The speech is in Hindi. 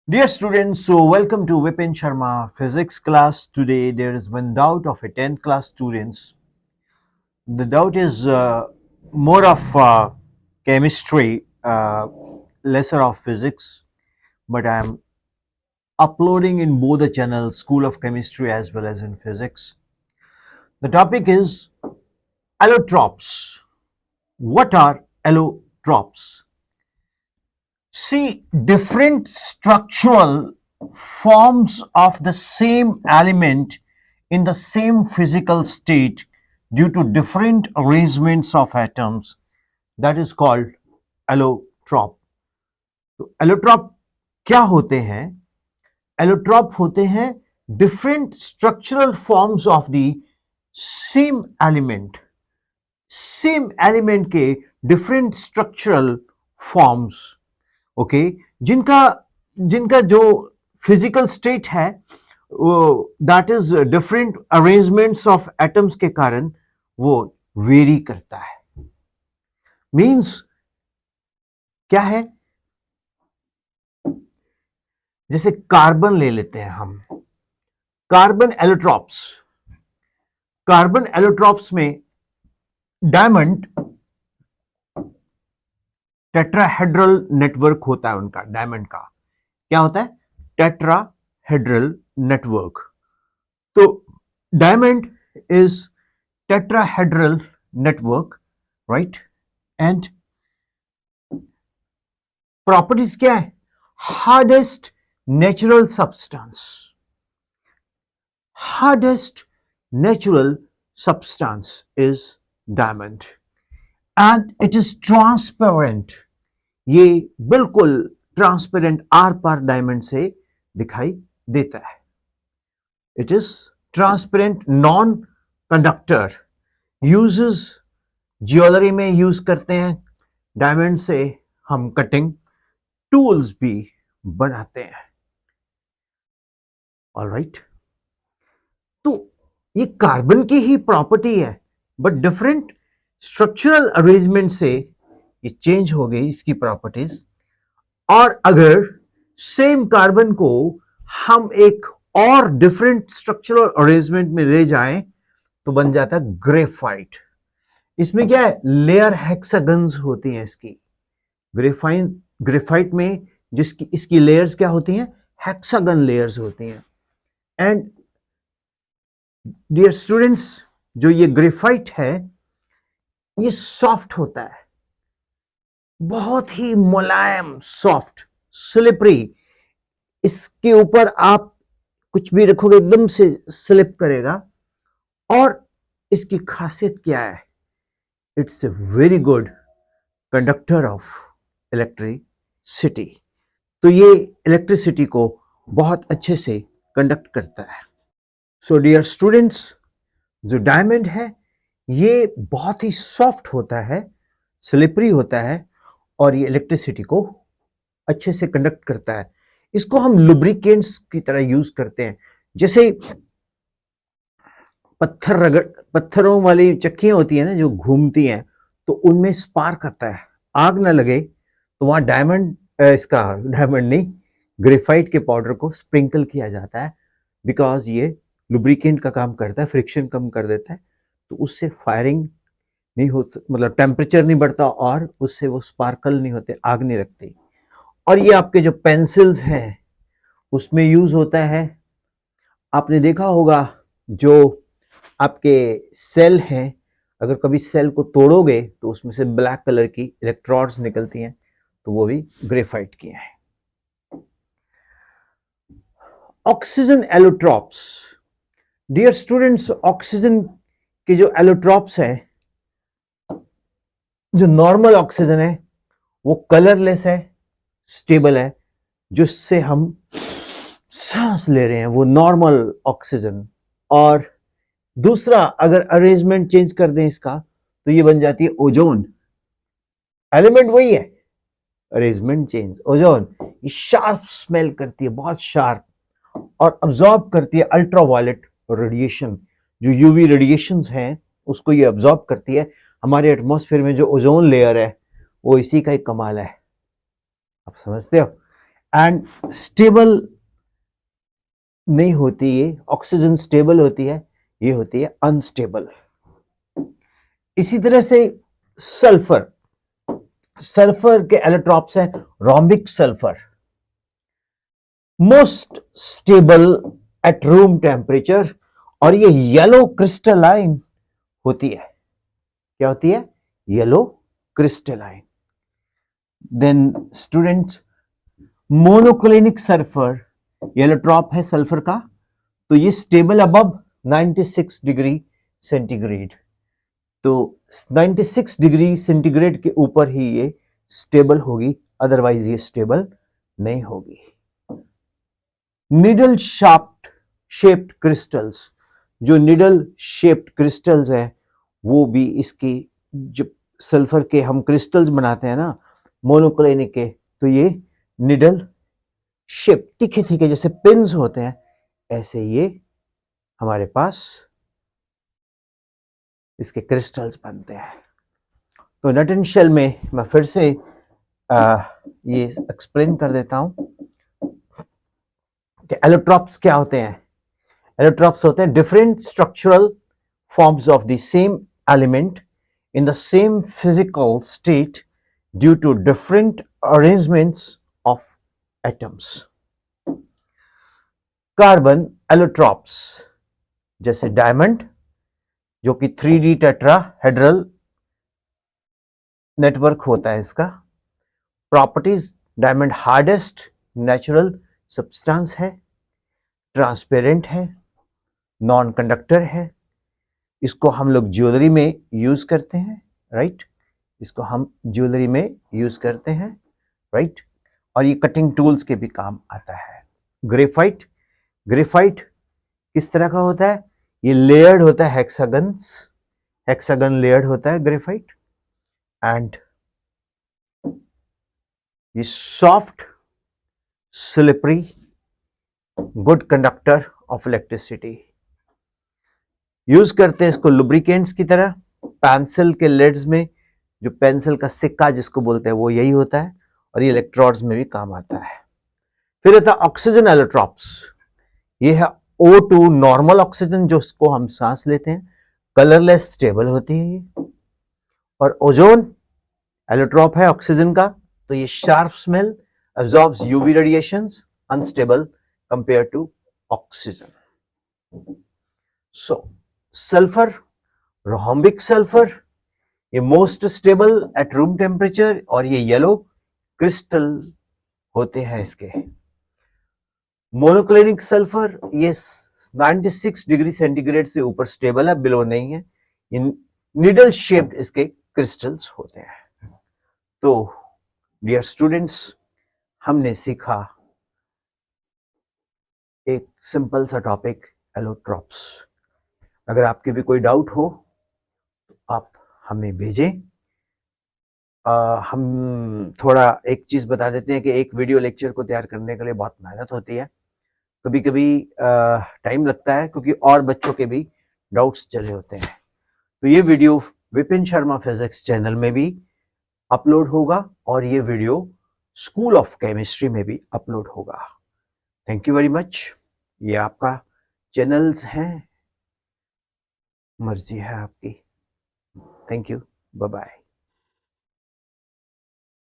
Dear students, so welcome to Vipin Sharma physics class. Today there is one doubt of a 10th class students. The doubt is more of chemistry, lesser of physics, but I am uploading in both the channels, School of Chemistry as well as in physics. The topic is allotropes. What are allotropes? See, different structural forms of the same element in the same physical state due to different arrangements of atoms, that is called allotrop. तो allotrop क्या होते हैं? Allotrop होते हैं different structural forms of the same element के different structural forms, ओके, जिनका जिनका जो फिजिकल स्टेट है वो that is different arrangements of atoms के कारण वो वेरी करता है. मींस क्या है? जैसे कार्बन ले लेते हैं हम, कार्बन एलोट्रॉप्स में डायमंड टेट्राहेड्रल नेटवर्क होता है. उनका डायमंड का क्या होता है? Tetrahedral network. तो diamond is tetrahedral network, right? And properties क्या है? Hardest natural substance, hardest natural substance is diamond and it is transparent. ये बिल्कुल ट्रांसपेरेंट आर पार डायमंड से दिखाई देता है. It is transparent, non conductor. Uses jewellery में यूज करते हैं. डायमंड से हम कटिंग टूल्स भी बनाते हैं. ऑलराइट, तो ये कार्बन की ही प्रॉपर्टी है, बट डिफरेंट स्ट्रक्चरल अरेंजमेंट से ये चेंज हो गई इसकी प्रॉपर्टीज. और अगर सेम कार्बन को हम एक और डिफरेंट स्ट्रक्चरल अरेंजमेंट में ले जाएं तो बन जाता है ग्रेफाइट. इसमें क्या है? लेयर हेक्सागन्स होती हैं इसकी. ग्रेफाइट में जिसकी इसकी लेयर्स क्या होती हैं? हेक्सागन लेयर्स होती हैं. एंड डियर स्टूडेंट्स, जो ये ग्रेफाइट है ये सॉफ्ट होता है, बहुत ही मुलायम, सॉफ्ट, स्लिपरी. इसके ऊपर आप कुछ भी रखोगे एकदम से स्लिप करेगा. और इसकी खासियत क्या है? It's a very good conductor of electricity. तो ये इलेक्ट्रिसिटी को बहुत अच्छे से कंडक्ट करता है. सो डियर स्टूडेंट्स, जो डायमंड है ये बहुत ही सॉफ्ट होता है, स्लिपरी होता है और ये इलेक्ट्रिसिटी को अच्छे से कंडक्ट करता है. इसको हम लुब्रिकेंट्स की तरह यूज करते हैं. जैसे पत्थरों वाली चक्कियां होती है ना जो घूमती हैं, तो उनमें स्पार्क आता है, आग ना लगे तो वहां डायमंड नहीं, ग्रेफाइट के पाउडर को स्प्रिंकल किया जाता है. बिकॉज ये लुब्रिकेंट का काम करता है, फ्रिक्शन कम कर देता है, तो उससे फायरिंग नहीं हो, मतलब टेम्परेचर नहीं बढ़ता और उससे वो स्पार्कल नहीं होते, आग नहीं लगती. और ये आपके जो पेंसिल्स हैं उसमें यूज होता है. आपने देखा होगा जो आपके सेल हैं, अगर कभी सेल को तोड़ोगे तो उसमें से ब्लैक कलर की इलेक्ट्रोड्स निकलती हैं, तो वो भी ग्रेफाइट की हैं. Oxygen allotropes. Dear students, oxygen के जो एलोट्रॉप्स है, जो नॉर्मल ऑक्सीजन है वो कलरलेस है, स्टेबल है, जिससे हम सांस ले रहे हैं, वो नॉर्मल ऑक्सीजन. और दूसरा, अगर अरेंजमेंट चेंज कर दें इसका तो ये बन जाती है ओजोन. एलिमेंट वही है, अरेंजमेंट चेंज. ओजोन ये शार्प स्मेल करती है, बहुत शार्प, और अब्सॉर्ब करती है अल्ट्रावायलेट रेडिएशन. जो यूवी रेडिएशंस हैं उसको ये अब्सॉर्ब करती है. हमारे एटमॉस्फेयर में जो ओजोन लेयर है वो इसी का एक कमाल है, आप समझते हो. एंड स्टेबल नहीं होती ये, ऑक्सीजन स्टेबल होती है, ये होती है अनस्टेबल। इसी तरह से सल्फर, सल्फर के एलोट्रॉप्स हैं rhombic sulphur, most stable at room temperature, और ये येलो क्रिस्टलाइन होती है। क्या होती है? Yellow crystalline. Then students, monoclinic sulphur, allotrope है सल्फर का, तो ये स्टेबल अबव 96 डिग्री सेंटीग्रेड। तो 96 डिग्री सेंटीग्रेड के ऊपर ही ये स्टेबल होगी, अदरवाइज ये स्टेबल नहीं होगी। निडल शाफ्ट शेप्ड क्रिस्टल्स, जो निडल शेप्ड क्रिस्टल्स है वो भी इसकी, जो सल्फर के हम क्रिस्टल्स बनाते हैं ना मोनोक्लिनिक के, तो ये निडल शेप, तीखे तीखे जैसे पिन्स होते हैं, ऐसे ये हमारे पास इसके क्रिस्टल्स बनते हैं। तो नटनशेल में मैं फिर से ये एक्सप्लेन कर देता हूं कि एलोट्रॉप्स क्या होते हैं। एलोट्रॉप्स होते हैं different structural forms of the same element in the same physical state due to different arrangements of atoms. Carbon allotropes, जैसे डायमंड जो कि 3D टेट्राहेड्रल नेटवर्क होता है इसका। Properties, diamond hardest natural substance है, ट्रांसपेरेंट है, नॉन कंडक्टर है, इसको हम लोग ज्वेलरी में यूज करते हैं, राइट? इसको हम ज्वेलरी में यूज करते हैं, राइट? और ये कटिंग टूल्स के भी काम आता है। ग्रेफाइट, ग्रेफाइट किस तरह का होता है? ये लेयर्ड होता है, हेक्सागन लेयर्ड होता है ग्रेफाइट, एंड ये soft, slippery, good conductor of electricity. Use करते हैं इसको लुब्रिकेंट्स की तरह। पेंसिल के लेड्स में जो पेंसिल का सिक्का जिसको बोलते हैं वो यही होता है, और ये इलेक्ट्रोड्स में भी काम आता है। फिर होता है ऑक्सीजन एलोट्रॉप्स, ये है O2 नॉर्मल ऑक्सीजन जो इसको हम सांस लेते हैं, कलरलेस स्टेबल होती है ये। और ओजोन एलोट्रॉप है ऑक्सीजन का, तो ये sharp smell, absorbs UV radiations, unstable compare to oxygen. So sulphur, rhombic sulphur, ये most stable at room temperature, और ये येलो क्रिस्टल होते हैं इसके। मोनोक्लिनिक सल्फर, ये 96 डिग्री सेंटीग्रेड से ऊपर स्टेबल है, बिलो नहीं है। इन निडल शेप्ड इसके क्रिस्टल्स होते हैं। तो डियर स्टूडेंट्स, हमने सीखा एक सिंपल सा टॉपिक, एलोट्रॉप्स। अगर आपके भी कोई डाउट हो तो आप हमें भेजें। हम थोड़ा एक चीज़ बता देते हैं कि एक वीडियो लेक्चर को तैयार करने के लिए बहुत मेहनत होती है, कभी कभी टाइम लगता है, क्योंकि और बच्चों के भी डाउट्स चले होते हैं। तो ये video Vipin Sharma physics channel में भी अपलोड होगा, और ये वीडियो स्कूल ऑफ केमिस्ट्री में भी अपलोड होगा। Thank you very much. ये आपका चैनल्स हैं, मर्जी है आपकी। Thank you, bye bye.